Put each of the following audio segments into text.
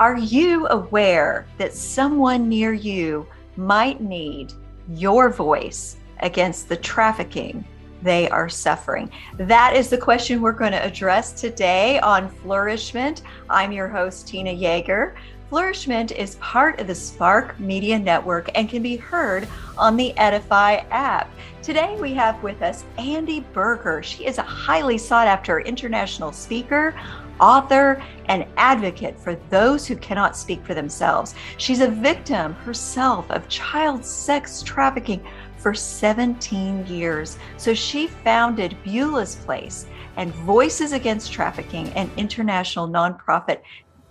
Are you aware that someone near you might need your voice against the trafficking they are suffering? That is the question we're going to address today on Flourish-Meant. I'm your host, Tina Yeager. Flourish-Meant is part of the Spark Media Network and can be heard on the Edify app. Today we have with us Andi Buerger. She is a highly sought after international speaker, author, and advocate for those who cannot speak for themselves. She's a victim herself of child sex trafficking for 17 years. So she founded Beulah's Place and Voices Against Trafficking, an international nonprofit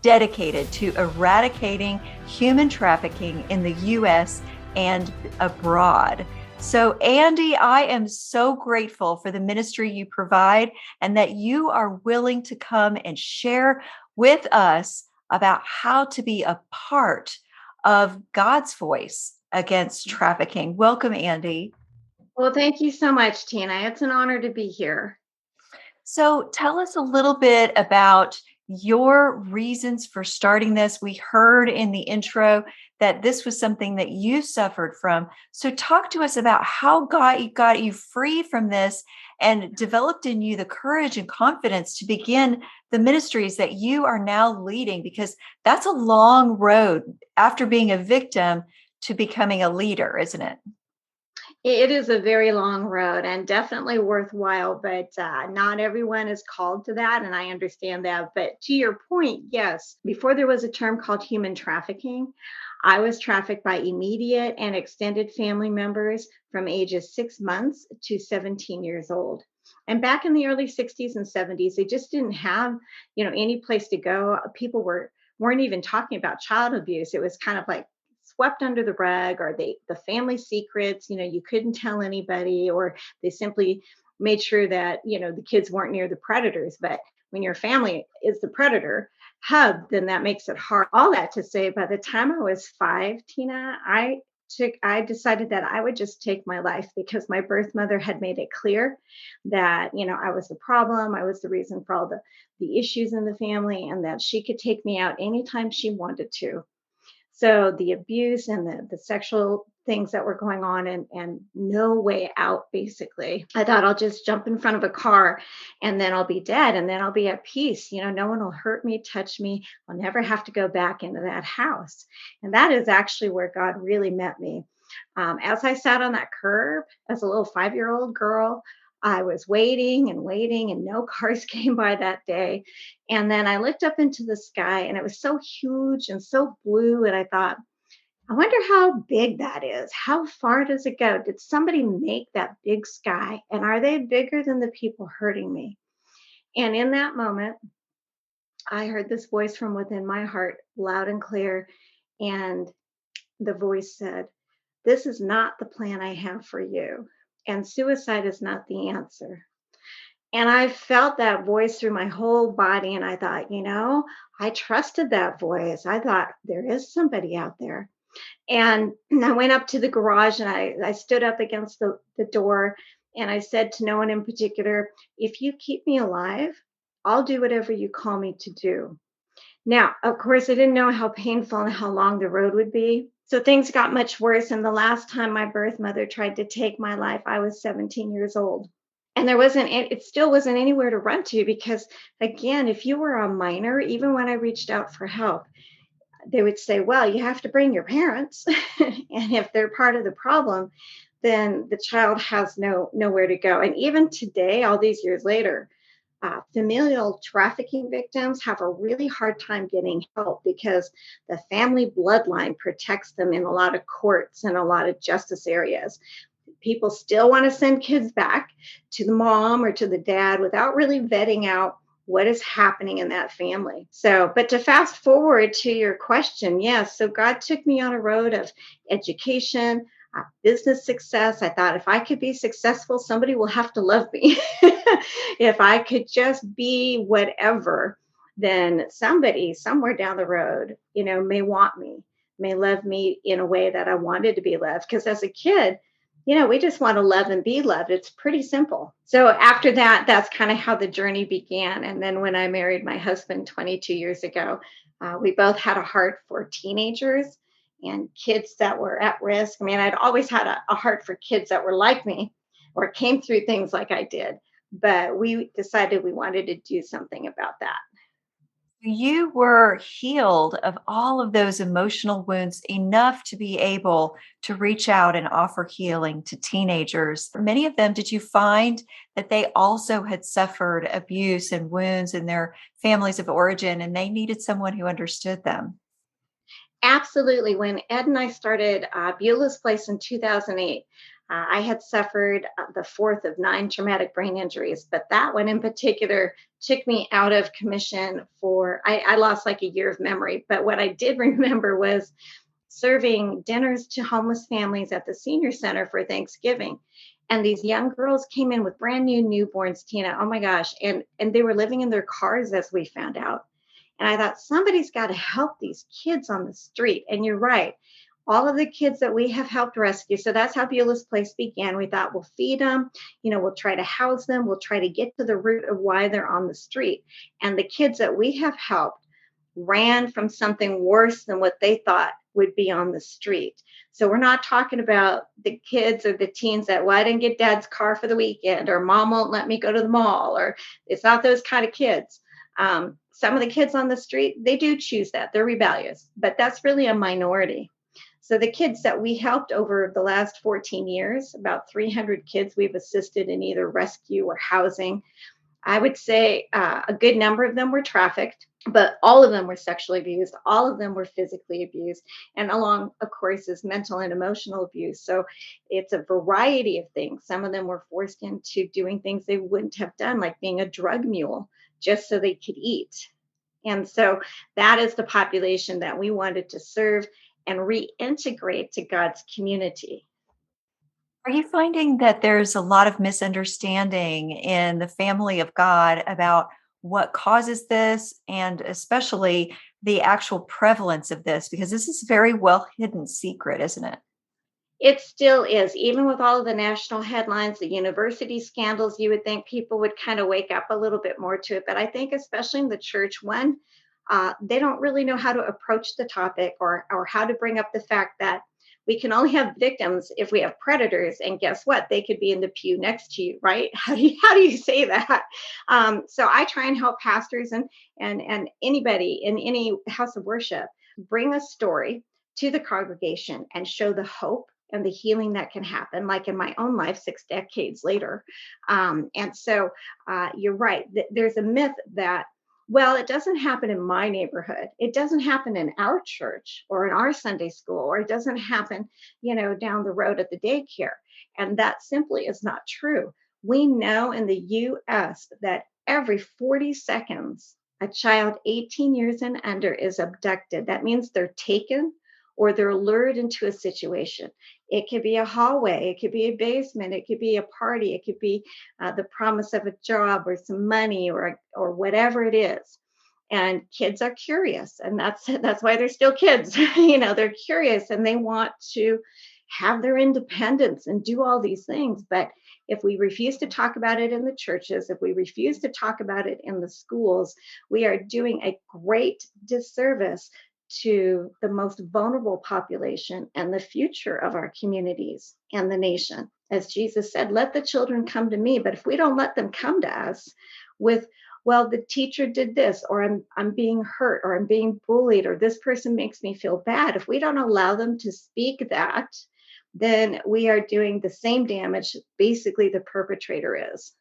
dedicated to eradicating human trafficking in the U.S. and abroad. So, Andi, I am so grateful for the ministry you provide and that you are willing to come and share with us about how to be a part of God's voice against trafficking. Welcome, Andi. Well, thank you so much, Tina. It's an honor to be here. So tell us a little bit about your reasons for starting this. We heard in the intro that this was something that you suffered from. So talk to us about how God got you free from this and developed in you the courage and confidence to begin the ministries that you are now leading, because that's a long road after being a victim to becoming a leader, isn't it? It is a very long road and definitely worthwhile, but not everyone is called to that. And I understand that. But to your point, yes, before there was a term called human trafficking, I was trafficked by immediate and extended family members from ages 6 months to 17 years old. And back in the early 60s and 70s, they just didn't have, any place to go. People weren't even talking about child abuse. It was kind of like swept under the rug, or the family secrets, you couldn't tell anybody, or they simply made sure that, the kids weren't near the predators. But when your family is the predator hub, then that makes it hard. All that to say, by the time I was 5, Tina, I decided that I would just take my life, because my birth mother had made it clear that, I was the problem. I was the reason for all the issues in the family, and that she could take me out anytime she wanted to. So the abuse and the sexual things that were going on, and no way out, basically. I thought, I'll just jump in front of a car and then I'll be dead, and then I'll be at peace. No one will hurt me, touch me. I'll never have to go back into that house. And that is actually where God really met me. As I sat on that curb as a little 5-year-old girl, I was waiting and waiting, and no cars came by that day. And then I looked up into the sky, and it was so huge and so blue. And I thought, I wonder how big that is. How far does it go? Did somebody make that big sky? And are they bigger than the people hurting me? And in that moment, I heard this voice from within my heart, loud and clear. And the voice said, "This is not the plan I have for you. And suicide is not the answer." And I felt that voice through my whole body. And I thought, I trusted that voice. I thought, there is somebody out there. And I went up to the garage, and I stood up against the door, and I said to no one in particular, "If you keep me alive, I'll do whatever you call me to do." Now, of course, I didn't know how painful and how long the road would be. So things got much worse. And the last time my birth mother tried to take my life, I was 17 years old. And it still wasn't anywhere to run to, because, again, if you were a minor, even when I reached out for help, they would say, well, you have to bring your parents. And if they're part of the problem, then the child has nowhere to go. And even today, all these years later, familial trafficking victims have a really hard time getting help, because the family bloodline protects them in a lot of courts and a lot of justice areas. People still want to send kids back to the mom or to the dad without really vetting out what is happening in that family. So, but to fast forward to your question, yes, so God took me on a road of education, business success. I thought, if I could be successful, somebody will have to love me. If I could just be whatever, then somebody somewhere down the road, may want me, may love me in a way that I wanted to be loved. Because as a kid, We just want to love and be loved. It's pretty simple. So after that, that's kind of how the journey began. And then when I married my husband 22 years ago, we both had a heart for teenagers and kids that were at risk. I mean, I'd always had a heart for kids that were like me or came through things like I did. But we decided we wanted to do something about that. You were healed of all of those emotional wounds enough to be able to reach out and offer healing to teenagers. For many of them, did you find that they also had suffered abuse and wounds in their families of origin and they needed someone who understood them? Absolutely. When Ed and I started Beulah's Place in 2008, I had suffered the fourth of 9 traumatic brain injuries, but that one in particular took me out of commission I lost like a year of memory. But what I did remember was serving dinners to homeless families at the senior center for Thanksgiving. And these young girls came in with brand new newborns, Tina. Oh my gosh. And they were living in their cars as we found out. And I thought somebody's got to help these kids on the street. And you're right. All of the kids that we have helped rescue. So that's how Beulah's Place began. We thought we'll feed them, we'll try to house them, we'll try to get to the root of why they're on the street. And the kids that we have helped ran from something worse than what they thought would be on the street. So we're not talking about the kids or the teens that, well, I didn't get dad's car for the weekend, or mom won't let me go to the mall, or it's not those kind of kids. Some of the kids on the street, they do choose that. They're rebellious, but that's really a minority. So the kids that we helped over the last 14 years, about 300 kids we've assisted in either rescue or housing. I would say a good number of them were trafficked, but all of them were sexually abused. All of them were physically abused. And along, of course, is mental and emotional abuse. So it's a variety of things. Some of them were forced into doing things they wouldn't have done, like being a drug mule, just so they could eat. And so that is the population that we wanted to serve and reintegrate to God's community. Are you finding that there's a lot of misunderstanding in the family of God about what causes this and especially the actual prevalence of this? Because this is a very well hidden secret, isn't it? It still is, even with all of the national headlines, the university scandals, you would think people would kind of wake up a little bit more to it. But I think, especially in the church, one, they don't really know how to approach the topic or how to bring up the fact that we can only have victims if we have predators. And guess what? They could be in the pew next to you, right? How do you say that? So I try and help pastors and anybody in any house of worship bring a story to the congregation and show the hope and the healing that can happen, like in my own life 6 decades later. And so you're right. There's a myth that, well, it doesn't happen in my neighborhood. It doesn't happen in our church or in our Sunday school, or it doesn't happen, down the road at the daycare. And that simply is not true. We know in the US that every 40 seconds, a child 18 years and under is abducted. That means they're taken or they're lured into a situation. It could be a hallway, it could be a basement, it could be a party, it could be the promise of a job or some money or whatever it is. And kids are curious, and that's why they're still kids. They're curious and they want to have their independence and do all these things. But if we refuse to talk about it in the churches, if we refuse to talk about it in the schools, we are doing a great disservice to the most vulnerable population and the future of our communities and the nation. As Jesus said, let the children come to me. But if we don't let them come to us with, well, the teacher did this, or I'm being hurt, or I'm being bullied, or this person makes me feel bad, if we don't allow them to speak that, then we are doing the same damage basically the perpetrator is.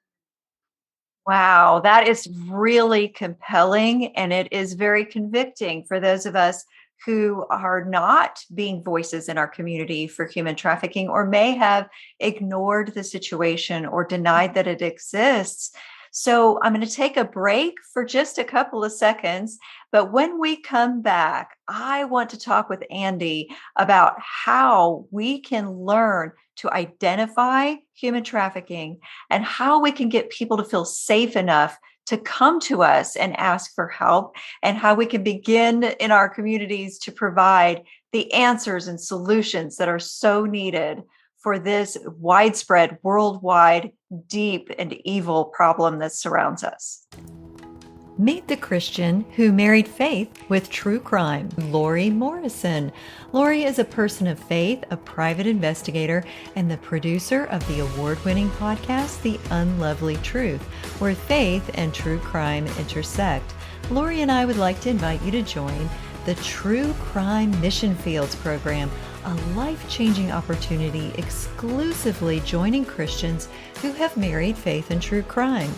Wow, that is really compelling. And it is very convicting for those of us who are not being voices in our community for human trafficking or may have ignored the situation or denied that it exists. So I'm going to take a break for just a couple of seconds. But when we come back, I want to talk with Andi about how we can learn to identify human trafficking and how we can get people to feel safe enough to come to us and ask for help, and how we can begin in our communities to provide the answers and solutions that are so needed for this widespread, worldwide, deep, and evil problem that surrounds us. Meet the Christian who married faith with true crime, Lori Morrison. Lori is a person of faith, a private investigator, and the producer of the award-winning podcast, The Unlovely Truth, where faith and true crime intersect. Lori and I would like to invite you to join the True Crime Mission Fields program, a life-changing opportunity exclusively joining Christians who have married faith and true crime.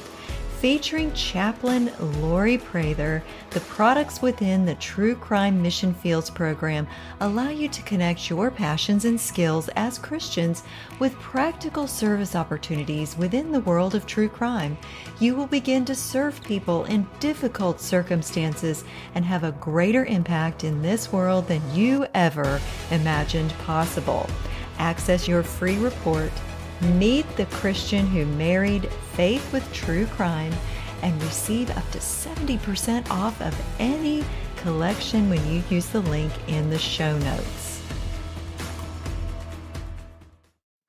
Featuring Chaplain Lori Prather, the products within the True Crime Mission Fields program allow you to connect your passions and skills as Christians with practical service opportunities within the world of true crime. You will begin to serve people in difficult circumstances and have a greater impact in this world than you ever imagined possible. Access your free report, Meet the Christian Who Married Faith with True Crime, and receive up to 70% off of any collection when you use the link in the show notes.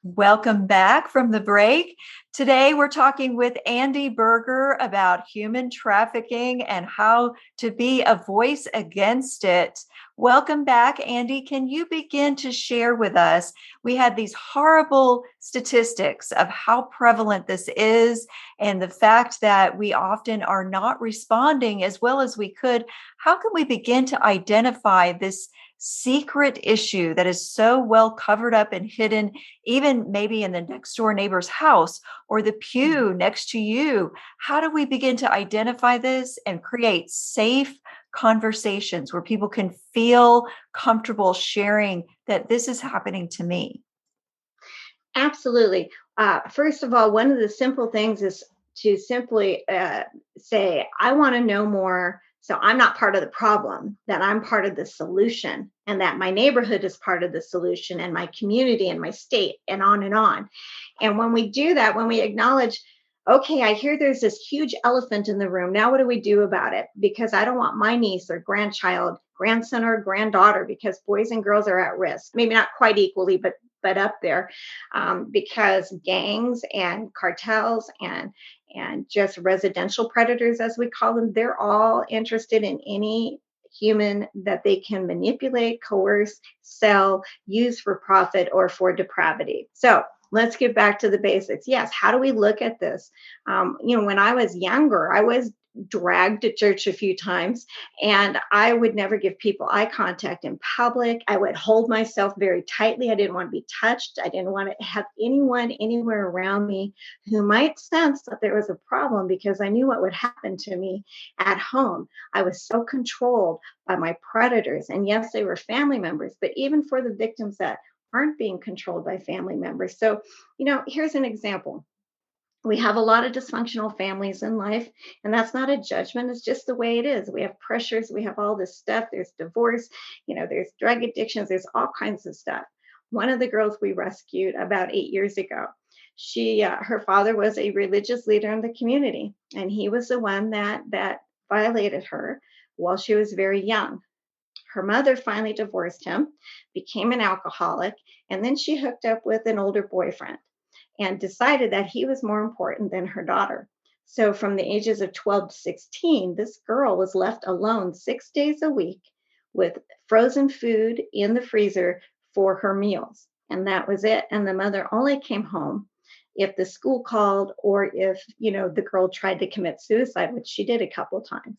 Welcome back from the break. Today we're talking with Andi Buerger about human trafficking and how to be a voice against it. Welcome back, Andi. Can you begin to share with us? We had these horrible statistics of how prevalent this is and the fact that we often are not responding as well as we could. How can we begin to identify this secret issue that is so well covered up and hidden, even maybe in the next door neighbor's house or the pew next to you? How do we begin to identify this and create safe conversations where people can feel comfortable sharing that this is happening to me? Absolutely. First of all, one of the simple things is to simply say, I want to know more. So I'm not part of the problem, that I'm part of the solution, and that my neighborhood is part of the solution, and my community and my state, and on and on. And when we do that, when we acknowledge, okay, I hear there's this huge elephant in the room. Now, what do we do about it? Because I don't want my niece or grandchild, grandson or granddaughter, because boys and girls are at risk, maybe not quite equally, but up there, because gangs and cartels and just residential predators, as we call them, they're all interested in any human that they can manipulate, coerce, sell, use for profit or for depravity. So let's get back to the basics. Yes, how do we look at this? When I was younger, I was dragged to church a few times, and I would never give people eye contact in public. I would hold myself very tightly. I didn't want to be touched. I didn't want to have anyone anywhere around me who might sense that there was a problem, because I knew what would happen to me at home. I was so controlled by my predators. And yes, they were family members, but even for the victims that aren't being controlled by family members. So, here's an example. We have a lot of dysfunctional families in life, and that's not a judgment. It's just the way it is. We have pressures. We have all this stuff. There's divorce, there's drug addictions. There's all kinds of stuff. One of the girls we rescued about 8 years ago, her father was a religious leader in the community, and he was the one that violated her while she was very young. Her mother finally divorced him, became an alcoholic, and then she hooked up with an older boyfriend and decided that he was more important than her daughter. So from the ages of 12 to 16, this girl was left alone 6 days a week with frozen food in the freezer for her meals. And that was it. And the mother only came home if the school called, or if, the girl tried to commit suicide, which she did a couple of times.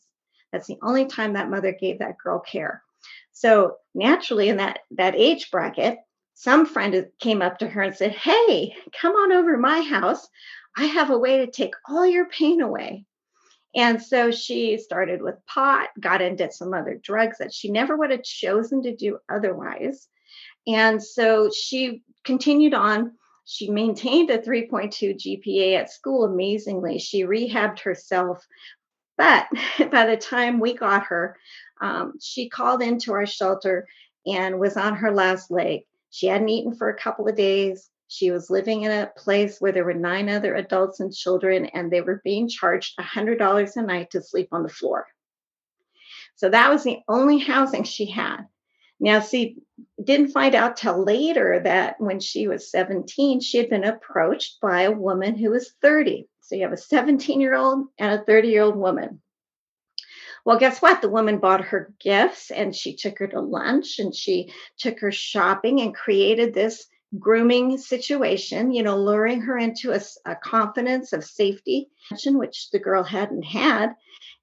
That's the only time that mother gave that girl care. So naturally, in that age bracket, some friend came up to her and said, "Hey, come on over to my house. I have a way to take all your pain away." And so she started with pot, got into some other drugs that she never would have chosen to do otherwise. And so she continued on. She maintained a 3.2 GPA at school. Amazingly, she rehabbed herself. But by the time we got her, she called into our shelter and was on her last leg. She hadn't eaten for a couple of days. She was living in a place where there were 9 other adults and children, and they were being charged $100 a night to sleep on the floor. So that was the only housing she had. Now, see, didn't find out till later that when she was 17, she had been approached by a woman who was 30. So you have a 17-year-old and a 30-year-old woman. Well, guess what? The woman bought her gifts and she took her to lunch and she took her shopping and created this grooming situation, luring her into a confidence of safety, which the girl hadn't had.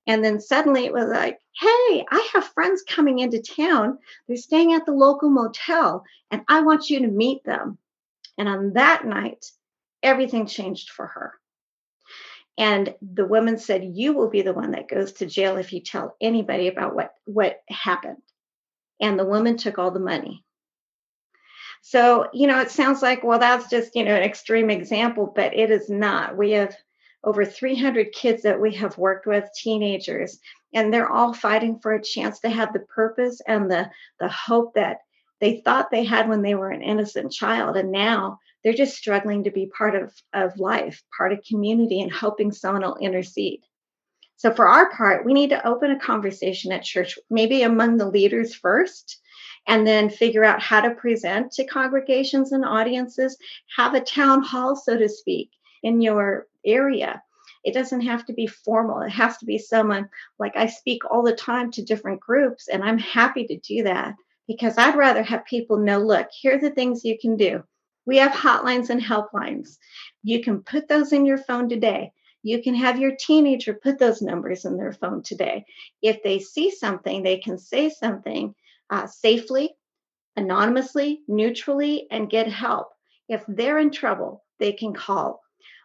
And then suddenly it was like, hey, I have friends coming into town. They're staying at the local motel and I want you to meet them. And on that night, everything changed for her. And the woman said, you will be the one that goes to jail if you tell anybody about what happened. And the woman took all the money. So, it sounds like, well, that's just, an extreme example, but it is not. We have over 300 kids that we have worked with, teenagers, and they're all fighting for a chance to have the purpose and the hope that they thought they had when they were an innocent child. And now they're just struggling to be part of life, part of community, and hoping someone will intercede. So for our part, we need to open a conversation at church, maybe among the leaders first, and then figure out how to present to congregations and audiences, have a town hall, so to speak, in your area. It doesn't have to be formal. It has to be someone, like I speak all the time to different groups, and I'm happy to do that because I'd rather have people know, look, here are the things you can do. We have hotlines and helplines. You can put those in your phone today. You can have your teenager put those numbers in their phone today. If they see something, they can say something safely, anonymously, neutrally, and get help. If they're in trouble, they can call.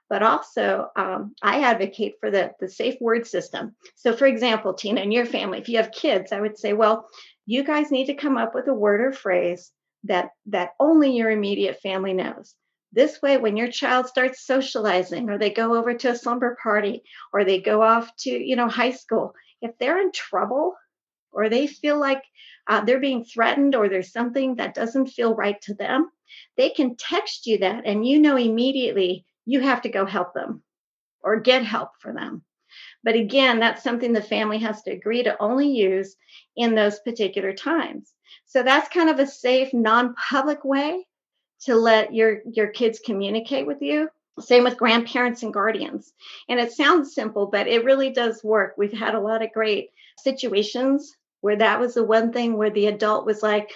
But also, I advocate for the safe word system. So, for example, Tina, in your family, if you have kids, I would say, well, you guys need to come up with a word or phrase that only your immediate family knows. This way, when your child starts socializing or they go over to a slumber party or they go off to, high school, if they're in trouble or they feel like they're being threatened or there's something that doesn't feel right to them, they can text you that and immediately you have to go help them or get help for them. But again, that's something the family has to agree to only use in those particular times. So that's kind of a safe, non-public way to let your kids communicate with you. Same with grandparents and guardians. And it sounds simple, but it really does work. We've had a lot of great situations where that was the one thing where the adult was like,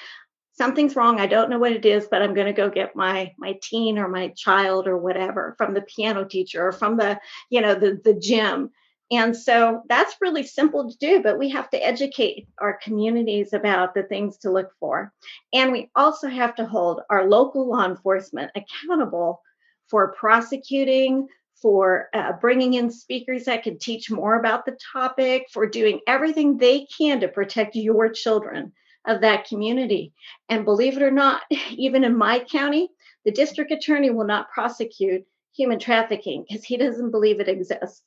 something's wrong. I don't know what it is, but I'm going to go get my teen or my child or whatever from the piano teacher or from the gym. And so that's really simple to do, but we have to educate our communities about the things to look for. And we also have to hold our local law enforcement accountable for prosecuting, for bringing in speakers that can teach more about the topic, for doing everything they can to protect your children of that community. And believe it or not, even in my county, the district attorney will not prosecute human trafficking because he doesn't believe it exists.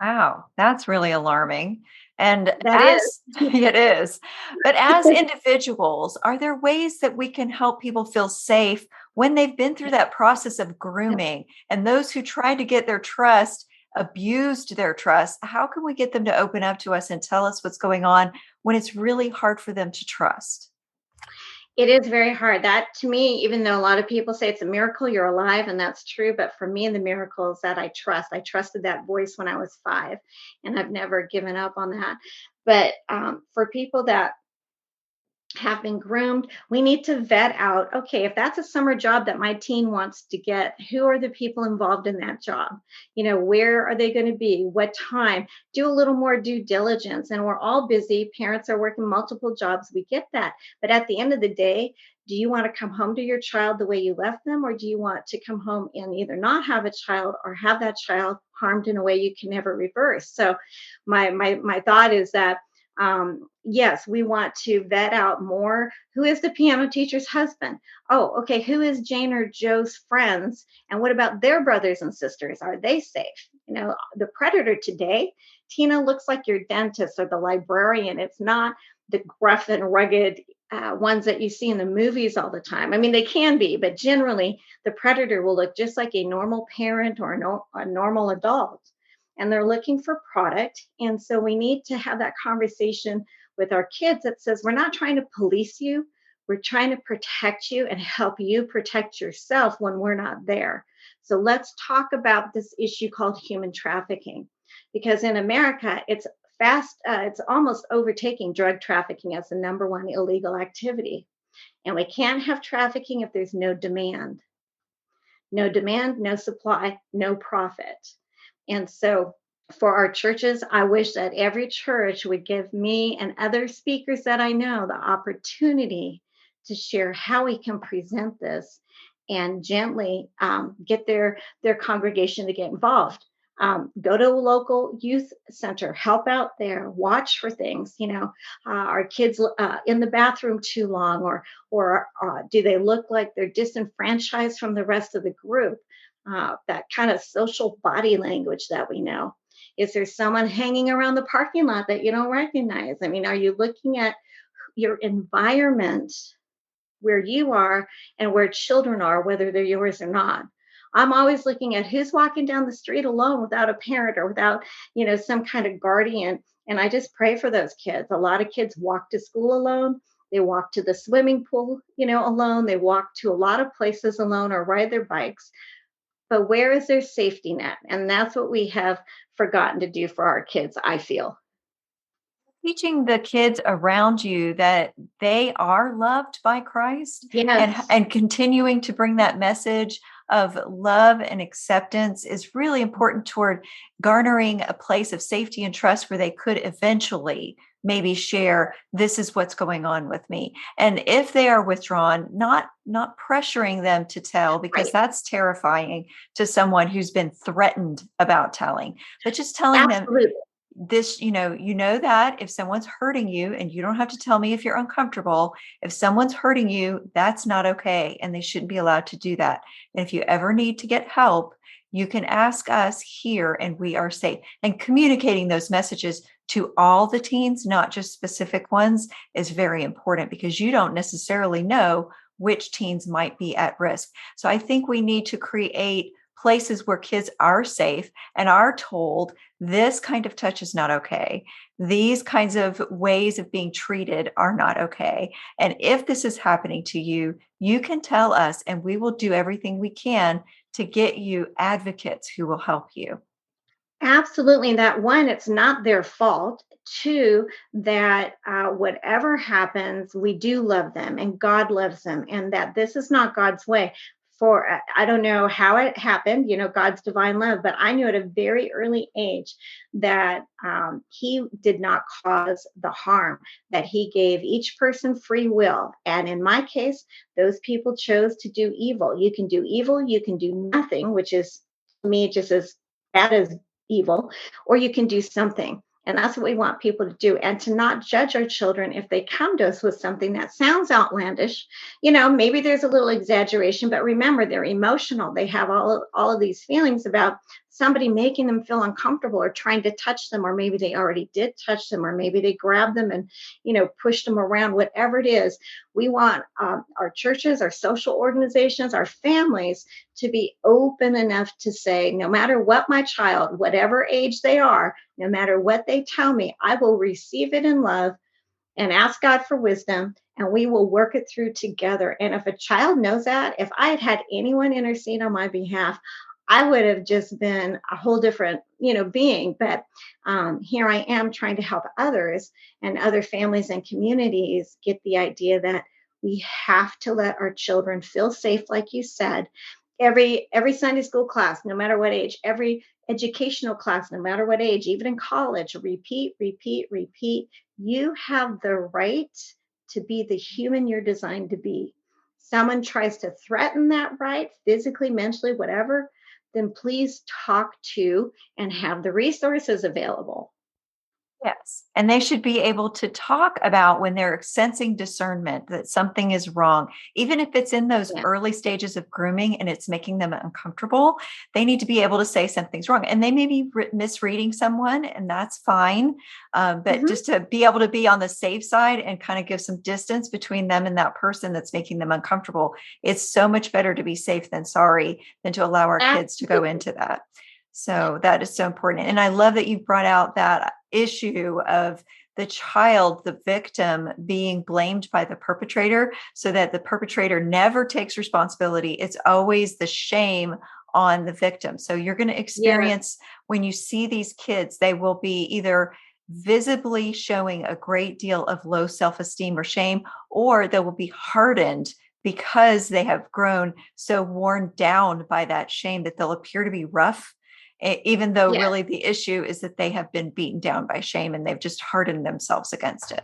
Wow, that's really alarming. And That is. it is, but as individuals, are there ways that we can help people feel safe when they've been through that process of grooming and those who tried to get their trust abused their trust? How can we get them to open up to us and tell us what's going on when it's really hard for them to trust? It is very hard. That to me, even though a lot of people say it's a miracle you're alive, and that's true, but for me, the miracle is that I trust. I trusted that voice when I was 5, and I've never given up on that. But for people that have been groomed, we need to vet out, okay, if that's a summer job that my teen wants to get, who are the people involved in that job? Where are they going to be? What time? Do a little more due diligence. And we're all busy. Parents are working multiple jobs. We get that. But at the end of the day, do you want to come home to your child the way you left them? Or do you want to come home and either not have a child or have that child harmed in a way you can never reverse? So my thought is that yes, we want to vet out more. Who is the piano teacher's husband? Oh, okay. Who is Jane or Joe's friends? And what about their brothers and sisters? Are they safe? The predator today, Tina, looks like your dentist or the librarian. It's not the gruff and rugged ones that you see in the movies all the time. I mean, they can be, but generally the predator will look just like a normal parent or a normal adult. and they're looking for product. And so we need to have that conversation with our kids that says, we're not trying to police you. We're trying to protect you and help you protect yourself when we're not there. So let's talk about this issue called human trafficking, because in America, it's almost overtaking drug trafficking as the number one illegal activity. And we can't have trafficking if there's no demand. No demand, no supply, no profit. And so for our churches, I wish that every church would give me and other speakers that I know the opportunity to share how we can present this and gently get their congregation to get involved. Go to a local youth center, help out there, watch for things. Are kids in the bathroom too long, or do they look like they're disenfranchised from the rest of the group? That kind of social body language that we know. Is there someone hanging around the parking lot that you don't recognize? I mean, are you looking at your environment where you are and where children are, whether they're yours or not? I'm always looking at who's walking down the street alone without a parent or without, some kind of guardian. And I just pray for those kids. A lot of kids walk to school alone. They walk to the swimming pool, alone. They walk to a lot of places alone or ride their bikes. But where is their safety net? And that's what we have forgotten to do for our kids, I feel. Teaching the kids around you that they are loved by Christ, Yes. and continuing to bring that message of love and acceptance is really important toward garnering a place of safety and trust where they could eventually maybe share, this is what's going on with me. And if they are withdrawn, not pressuring them to tell, because Right. that's terrifying to someone who's been threatened about telling, but just telling them Absolutely. this, that if someone's hurting you, and you don't have to tell me if you're uncomfortable, if someone's hurting you, that's not okay. And they shouldn't be allowed to do that. And if you ever need to get help, you can ask us here and we are safe. And communicating those messages to all the teens, not just specific ones, is very important, because you don't necessarily know which teens might be at risk. So I think we need to create places where kids are safe and are told this kind of touch is not okay. These kinds of ways of being treated are not okay. And if this is happening to you, you can tell us and we will do everything we can to get you advocates who will help you. Absolutely. And that one, it's not their fault. Two, that whatever happens, we do love them and God loves them, and that this is not God's way. I don't know how it happened, God's divine love, but I knew at a very early age that He did not cause the harm, that He gave each person free will. And in my case, those people chose to do evil. You can do evil, you can do nothing, which is to me just as bad as evil, or you can do something. And that's what we want people to do. And to not judge our children if they come to us with something that sounds outlandish. Maybe there's a little exaggeration, but remember, they're emotional. They have all of these feelings about somebody making them feel uncomfortable or trying to touch them, or maybe they already did touch them, or maybe they grabbed them and, pushed them around, whatever it is. We want our churches, our social organizations, our families to be open enough to say, no matter what my child, whatever age they are, no matter what they tell me, I will receive it in love and ask God for wisdom, and we will work it through together. And if a child knows that, if I had had anyone intercede on my behalf, I would have just been a whole different, being. But here I am trying to help others and other families and communities get the idea that we have to let our children feel safe, like you said. Every Sunday school class, no matter what age, every educational class, no matter what age, even in college, repeat, repeat, repeat. You have the right to be the human you're designed to be. Someone tries to threaten that right, physically, mentally, whatever, then please talk to and have the resources available. Yes. And they should be able to talk about when they're sensing discernment that something is wrong, even if it's in those Yeah. early stages of grooming and it's making them uncomfortable. They need to be able to say something's wrong, and they may be misreading someone, and that's fine. But Mhm. just to be able to be on the safe side and kind of give some distance between them and that person that's making them uncomfortable. It's so much better to be safe than sorry than to allow our kids to go Absolutely. into that. So that is so important. And I love that you brought out that issue of the child, the victim, being blamed by the perpetrator, so that the perpetrator never takes responsibility. It's always the shame on the victim. So you're going to Yes, experience, when you see these kids, they will be either visibly showing a great deal of low self-esteem or shame, or they will be hardened because they have grown so worn down by that shame that they'll appear to be rough, even though yes. really the issue is that they have been beaten down by shame and they've just hardened themselves against it.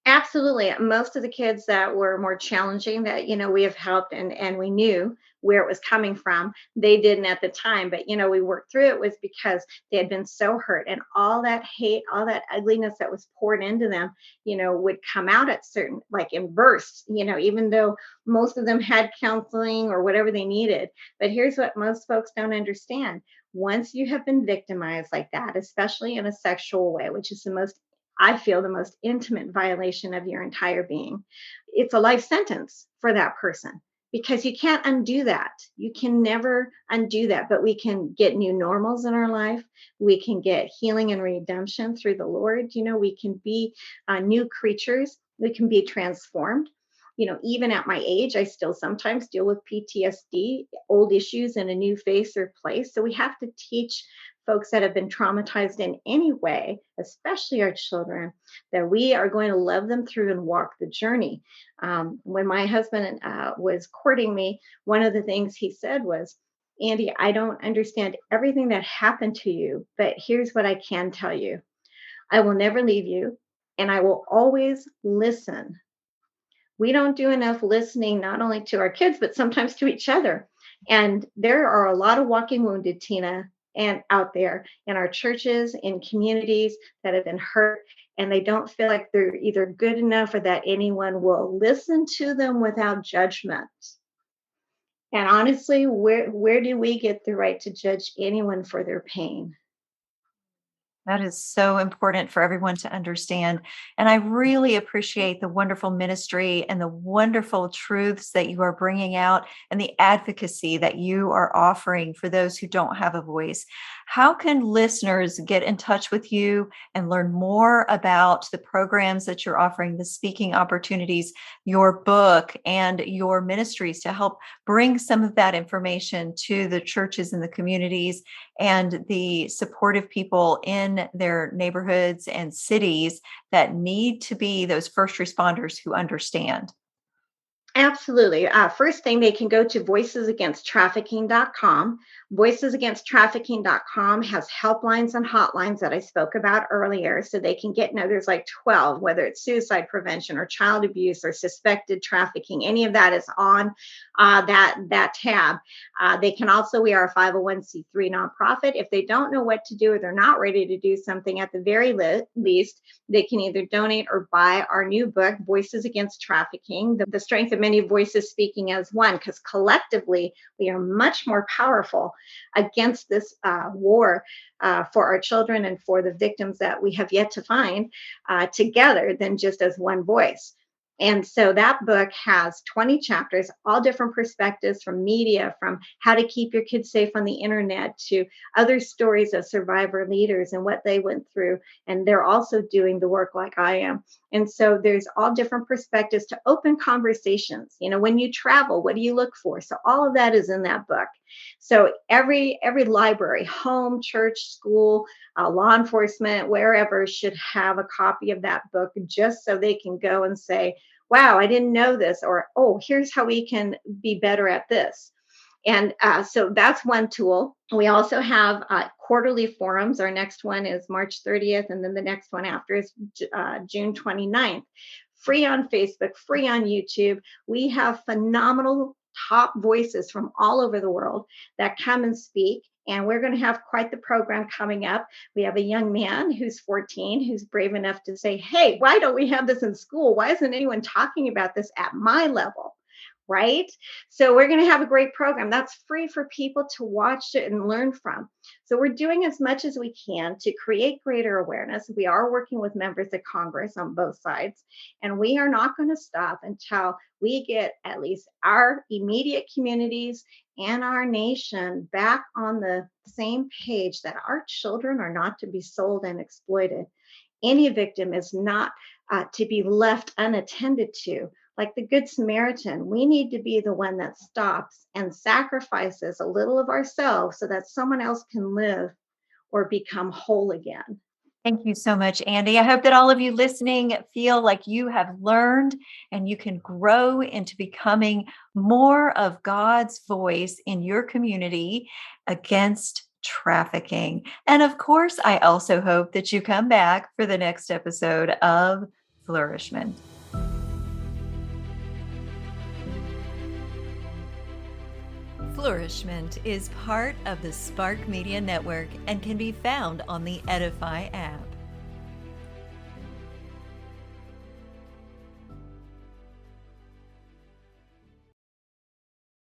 Absolutely. Most of the kids that were more challenging that, we have helped and we knew where it was coming from, they didn't at the time. But, we worked through it was because they had been so hurt and all that hate, all that ugliness that was poured into them, would come out at certain, like in bursts, even though most of them had counseling or whatever they needed. But here's what most folks don't understand. Once you have been victimized like that, especially in a sexual way, which is I feel the most intimate violation of your entire being. It's a life sentence for that person because you can't undo that. You can never undo that, but we can get new normals in our life. We can get healing and redemption through the Lord. We can be new creatures. We can be transformed. Even at my age, I still sometimes deal with PTSD, old issues in a new face or place. So we have to teach folks that have been traumatized in any way, especially our children, that we are going to love them through and walk the journey. When my husband was courting me, one of the things he said was, Andi, I don't understand everything that happened to you, but here's what I can tell you. I will never leave you, and I will always listen. We don't do enough listening, not only to our kids, but sometimes to each other. And there are a lot of walking wounded, Tina, and out there in our churches, in communities that have been hurt, and they don't feel like they're either good enough or that anyone will listen to them without judgment. And honestly, where do we get the right to judge anyone for their pain? That is so important for everyone to understand. And I really appreciate the wonderful ministry and the wonderful truths that you are bringing out and the advocacy that you are offering for those who don't have a voice. How can listeners get in touch with you and learn more about the programs that you're offering, the speaking opportunities, your book, and your ministries to help bring some of that information to the churches and the communities and the supportive people in their neighborhoods and cities that need to be those first responders who understand? Absolutely. First thing, they can go to voicesagainsttrafficking.com. Voicesagainsttrafficking.com has helplines and hotlines that I spoke about earlier. So they can get, there's like 12, whether it's suicide prevention or child abuse or suspected trafficking, any of that is on that tab. They can also, we are a 501c3 nonprofit. If they don't know what to do or they're not ready to do something, at the very least, they can either donate or buy our new book, Voices Against Trafficking, the strength of many voices speaking as one, because collectively we are much more powerful against this war for our children and for the victims that we have yet to find together than just as one voice. And so that book has 20 chapters, all different perspectives from media, from how to keep your kids safe on the internet to other stories of survivor leaders and what they went through. And they're also doing the work like I am. And so there's all different perspectives to open conversations. When you travel, what do you look for? So all of that is in that book. So every library, home, church, school, law enforcement, wherever should have a copy of that book just so they can go and say, wow, I didn't know this, or, oh, here's how we can be better at this. And so that's one tool. We also have quarterly forums. Our next one is March 30th, and then the next one after is June 29th. Free on Facebook, free on YouTube. We have phenomenal top voices from all over the world that come and speak. And we're going to have quite the program coming up. We have a young man who's 14 who's brave enough to say, hey, why don't we have this in school? Why isn't anyone talking about this at my level? right? So we're going to have a great program that's free for people to watch it and learn from. So we're doing as much as we can to create greater awareness. We are working with members of Congress on both sides, and we are not going to stop until we get at least our immediate communities and our nation back on the same page that our children are not to be sold and exploited. Any victim is not to be left unattended to. Like the Good Samaritan, we need to be the one that stops and sacrifices a little of ourselves so that someone else can live or become whole again. Thank you so much, Andi. I hope that all of you listening feel like you have learned and you can grow into becoming more of God's voice in your community against trafficking. And of course, I also hope that you come back for the next episode of Flourish-Meant. Flourish-Meant is part of the Spark Media Network and can be found on the Edify app.